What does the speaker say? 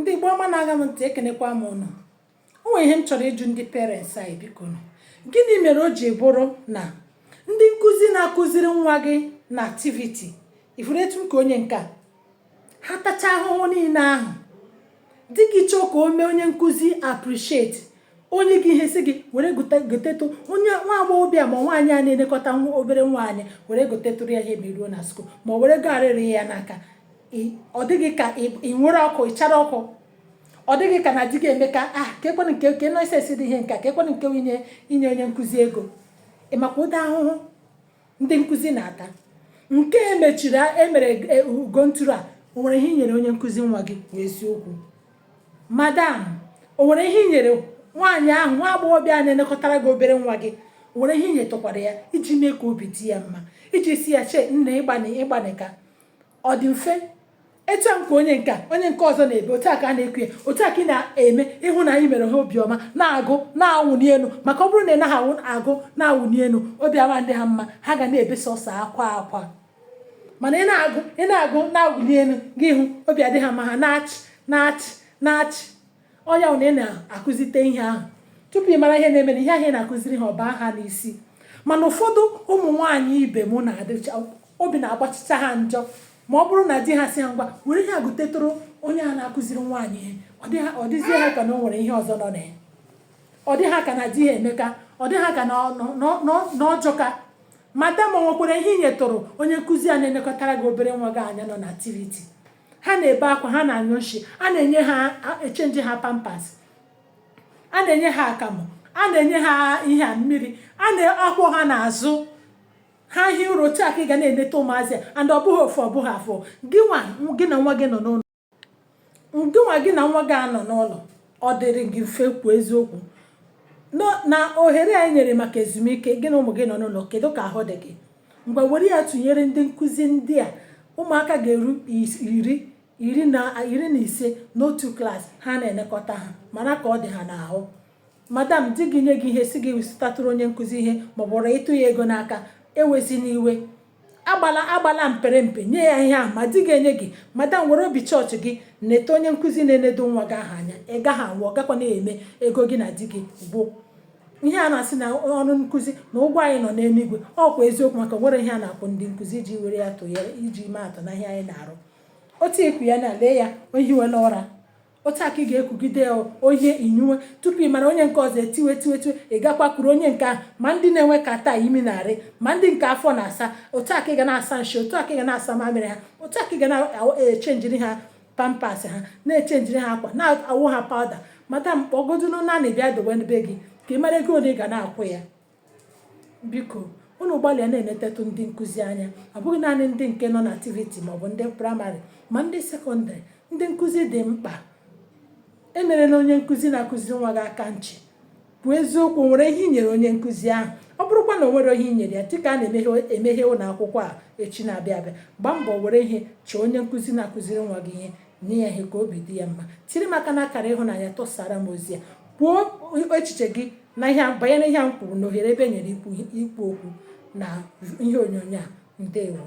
ndị Igbo ọma na-aga m ntị, ekenekwa m ụnụ. O nwere ihe m chọrọ ịjụ ndị parents anyị, biko gịnị mere o ji bụrụ na ndị nkụzi na-akụziri nwa gị na activity ifuru etu m ka onye nke ha tacha ahụhụ niile ahụ dị gị chọọ ka o mee onye nkụzi appreciate onye gị ihe si gị were gotetụ onye nwa agbọghọbịa ma nwaanyị a na-elekọta obere nwaanyị were gotetụrụ ya ihe meruo na school ma ọ were garịrị ya n'aka. Ọ dịghị ka ị nwere ọkụ ịchara ọkụ, ọ dịghị ka na di gị eme ka kekwenụ nke nọsesi dị ihe nka kekwenụ nke inye onye nkụzi ego. Ịmakwa ụdị ahụhụ ndị nkụzi na-ata nke emere ugo ntụrụ a. O nwere ihe inyere onye nkụzi nwa gị eziokwu madam? O nwere ihe inyere nwaanyị ahụ nwa agbọghọbịa na-elekọtara gị obere nwa gị? O nwere ihe inyetụkwara ya iji mee ka obi dị ya mma, iji si ya chee nna ịgbani ka ọ dị mfe etu a nke onye nke ọzọ na-ebe otu a ka a na-ekwu ya, otu a ka ị na-eme ịhụ na anyị mere ha obiọma na-agụ na-awụni elu. Maka ọ bụrụ na ị naghị agụ na-awụni elu, obiọma ndị ha mma, ha ga na-ebe sọsọ akwa. Mana ị na-agụ na-awụni elu gị hụ obi adị ha mma, ha na-achị ọnya na ị na-akụzite ihe ahụ. Tupu ị mara ihe na-eme ihe ahụ ị na-akụziri ha ọba ha n'isi. Mana ụfọdụ ụmụ nwaanyị ibe m na-adịcha obi na-agbachicha ha njọ ma ọ bụrụ na di ha si ha ngwa were ihe agụtetụrụ onye a na-akụziri nwaanyị ihe. Ọ dịzie ha ka na o nwere ihe ọzọ nọ na ya, ọ dị ha ka na di ha emeka, ọ dị ha ka na ọjọka. Madam, o nwekwara ihe inyetụrụ onye nkụzi a na-elekọtara gị obere nwa gị anya nọ na activity. Ha na-ebe akwa, ha na-anyụ nshi, a na-enye ha echenji ha pampas, a na-enye ha akamụ, a na-enye ha ihe a mmiri, a na-akwọ ha n'azụ ha ihe ụrụ. Otu a ka ị ga na-eneta ụmụazị and ọ bụghị ofu ọ bụghị afọ. Gị na nwa gị nọ n'ụlọ, gị na nwa gị anọ n'ụlọ, ọ dịrị gị mfe kwuo eziokwu na ohere anyị nyere maka ezumike gị na ụmụ gị nọ n'ụlọ? Kedu ka ahụ dị gị? Mgbe were ya tụnyere ndị nkụzi ndị a, ụmụaka ga-eru iri na ise n'otu klaasị ha na-elekọta ha, mana ka ọ dị ha n'ahụ. Madam, di gị nye gị ihe si gị wụsịtatụrụ onye nkụzi ihe maọbụ ọrụ ịtụ ya ego n'aka, ewezi n'iwe, agbala mperempe nye ya ihe ahụ ma di ga-enye gị. Madam, were obi chọọchị gị neta onye nkụzi na-enedo nwa gị ahụ anya. Ị gaghị anwụ, ọ gakwa na-eme ego gị na di gị bụ ihe a na-asị na ọrụ nkụzi na ụgwọ anyị nọ n'eluigwe. Ọkwa eziokwu, maka nwere ihe a na-akwụ ndị nkụzi iji were ya tụnyere iji mee atụ na ihe anyị na-arụ. Otu ekwu ya na lee ya ohiwela ụra, otu aka ị ga-ekwugide ohe inyuwe tupu ị mara onye nke ọzọ etiwe ị gakwakwuru onye nke ahụ. Ma ndị na-enwe ka taa imi narị, ma ndị nke afọ na-asa, otu aka ị ga na-asa nshi, otu aka ị ga na-asa mamịrị ha, otu aka ị ga na-echenjiri ha pampas ha, na-echenjiri ha akwa, na-awụ ha pawuda. Madam, kpọgodunu naanị bịa dowe be gị ka ị mara ego ole ị ga na-akwụ ya. Biko unu gbalịa na-enetetụ ndị nkụzi anya, ọ bụghị naanị ndị nke nọ na activity maọbụ ndị praịmarị ma ndị sekọndịrị. Ndị nkụzi dị mkpa. Emerela onye nkụzi na-akụziri nwa gị aka nchi bụ eziokwu. Nwere ihe inyere onye nkụzi ahụ. Ọ bụrụkwa na o nwere ihe inyere ya, dịka a na-emeghe ụlọ akwụkwọ a echi na-abịa abịa, gbaa mbọ were ihe chọọ onye nkụzi na-akụziri nwa gị ihe, nye ya ihe ka obi dị ya mma. Tiri maka na akara ịhụnanya, tụsara m ozi ya, kwuo echiche gị na ihe banyere ihe m kwuru na ohere ebe nyere ikwu okwu na ihe onyonyo a. Ndewo.